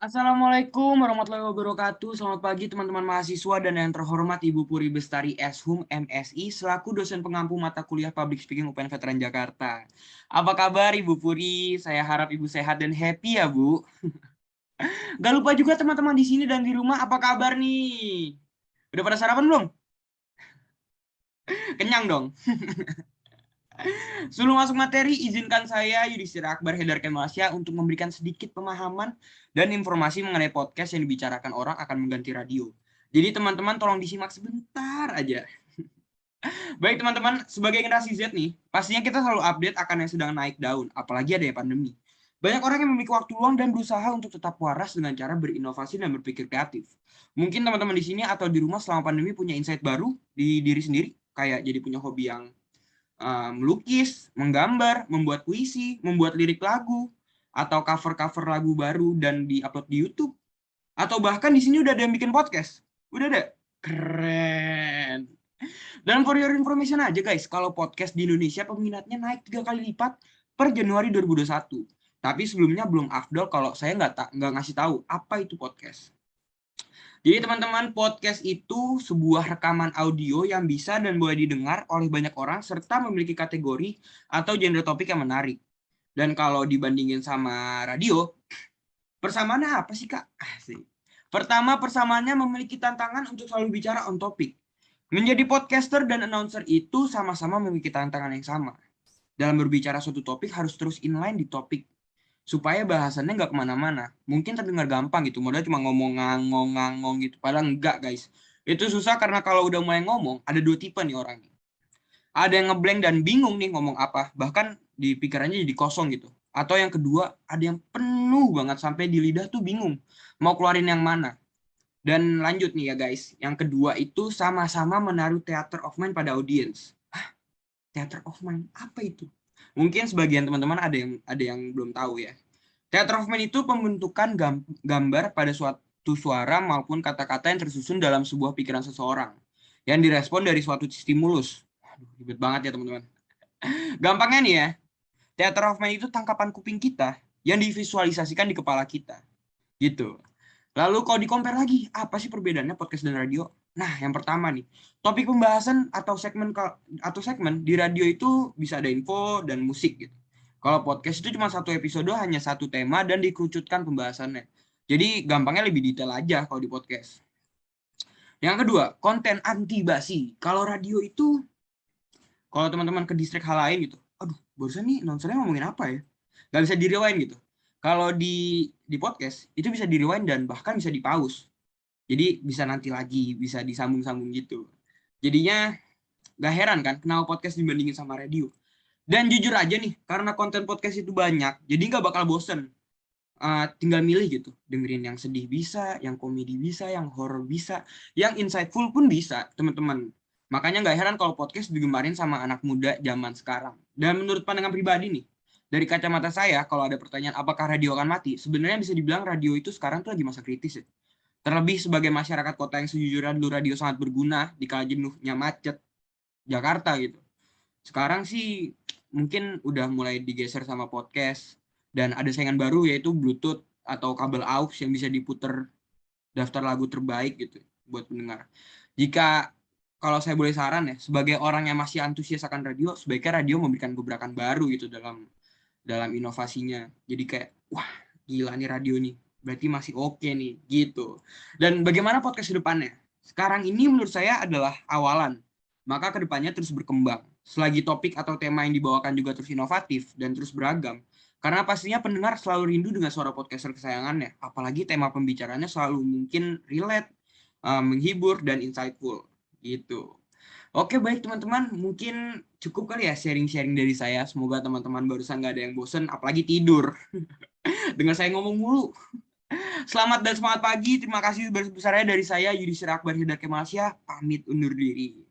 Assalamualaikum warahmatullahi wabarakatuh. Selamat pagi teman-teman mahasiswa dan yang terhormat Ibu Puri Bestari Eshum MSI selaku dosen pengampu mata kuliah Public Speaking UPN Veteran Jakarta. Apa kabar Ibu Puri? Saya harap Ibu sehat dan happy ya Bu. Gak lupa juga teman-teman di sini dan di rumah apa kabar nih? Udah pada sarapan belum? Kenyang dong. Sebelum masuk materi, izinkan saya Yudhistira Akbar Hedar Kemalsya untuk memberikan sedikit pemahaman dan informasi mengenai podcast yang dibicarakan orang akan mengganti radio. Jadi teman-teman tolong disimak sebentar aja. Baik teman-teman, sebagai generasi Z nih, pastinya kita selalu update akan yang sedang naik daun, apalagi ada pandemi. Banyak orang yang memiliki waktu luang dan berusaha untuk tetap waras dengan cara berinovasi dan berpikir kreatif. Mungkin teman-teman di sini atau di rumah selama pandemi punya insight baru di diri sendiri, kayak jadi punya hobi yang melukis, menggambar, membuat puisi, membuat lirik lagu, atau cover-cover lagu baru dan diupload di YouTube. Atau bahkan di sini udah ada yang bikin podcast. Udah ada? Keren. Dan for your information aja guys, kalau podcast di Indonesia peminatnya naik 3 kali lipat per Januari 2021. Tapi sebelumnya belum afdol kalau saya nggak ngasih tahu apa itu podcast. Jadi teman-teman, podcast itu sebuah rekaman audio yang bisa dan boleh didengar oleh banyak orang serta memiliki kategori atau genre topik yang menarik. Dan kalau dibandingin sama radio, persamaannya apa sih Kak? Asik. Pertama, persamaannya memiliki tantangan untuk selalu bicara on topic. Menjadi podcaster dan announcer itu sama-sama memiliki tantangan yang sama. Dalam berbicara suatu topik harus terus inline di topik supaya bahasannya nggak kemana-mana. Mungkin terdengar gampang gitu, modal cuma ngomong ngangong gitu. Padahal enggak guys. Itu susah karena kalau udah mulai ngomong, ada dua tipe nih orangnya. Ada yang ngeblank dan bingung nih ngomong apa, bahkan di pikirannya jadi kosong gitu. Atau yang kedua, ada yang penuh banget sampai di lidah tuh bingung mau keluarin yang mana. Dan lanjut nih ya guys, yang kedua itu sama-sama menaruh theater of mind pada audiens. Theater of mind, apa itu? Mungkin sebagian teman-teman ada yang belum tahu ya. Theater of mind itu pembentukan gambar pada suatu suara maupun kata-kata yang tersusun dalam sebuah pikiran seseorang yang direspon dari suatu stimulus. Aduh, ribet banget ya teman-teman. Gampangnya nih ya, theater of mind itu tangkapan kuping kita yang divisualisasikan di kepala kita. Gitu. Lalu kalau di-compare lagi, apa sih perbedaannya podcast dan radio? Nah, yang pertama nih, topik pembahasan atau segmen di radio itu bisa ada info dan musik gitu. Kalau podcast itu cuma satu episode hanya satu tema dan dikerucutkan pembahasannya. Jadi gampangnya lebih detail aja kalau di podcast. Yang kedua, konten anti basi. Kalau radio itu, kalau teman-teman ke distrik hal lain gitu, aduh, barusan nih announcernya ngomongin apa ya? Gak bisa di-rewind gitu. Kalau di podcast, itu bisa di-rewind dan bahkan bisa di-pause. Jadi bisa nanti lagi, bisa disambung-sambung gitu. Jadinya gak heran kan kenapa podcast dibandingin sama radio. Dan jujur aja nih, karena konten podcast itu banyak, jadi gak bakal bosen. Tinggal milih gitu, dengerin yang sedih bisa, yang komedi bisa, yang horror bisa, yang insightful pun bisa, teman-teman. Makanya gak heran kalau podcast digemarin sama anak muda zaman sekarang. Dan menurut pandangan pribadi nih, dari kacamata saya, kalau ada pertanyaan apakah radio akan mati, sebenarnya bisa dibilang radio itu sekarang tuh lagi masa kritis ya. Terlebih sebagai masyarakat kota yang sejujurnya dulu radio sangat berguna di kala jenuhnya macet Jakarta gitu. Sekarang sih mungkin udah mulai digeser sama podcast dan ada saingan baru yaitu Bluetooth atau kabel aux yang bisa diputer daftar lagu terbaik gitu buat pendengar. Jika kalau saya boleh saran ya, sebagai orang yang masih antusias akan radio, sebaiknya radio memberikan gebrakan baru gitu dalam dalam inovasinya. Jadi kayak, wah gila nih radio nih, berarti masih oke nih, gitu. Dan bagaimana podcast ke depannya? Sekarang ini menurut saya adalah awalan, maka kedepannya terus berkembang. Selagi topik atau tema yang dibawakan juga terus inovatif dan terus beragam, karena pastinya pendengar selalu rindu dengan suara podcaster kesayangannya, apalagi tema pembicaranya selalu mungkin relate, menghibur, dan insightful, gitu. Oke, baik teman-teman. Mungkin cukup kali ya sharing-sharing dari saya. Semoga teman-teman barusan nggak ada yang bosen, apalagi tidur. Dengar saya ngomong mulu. Selamat dan semangat pagi. Terima kasih besar-besarnya dari saya, Yudhistira Akbar Hidayat Kemalsya. Pamit undur diri.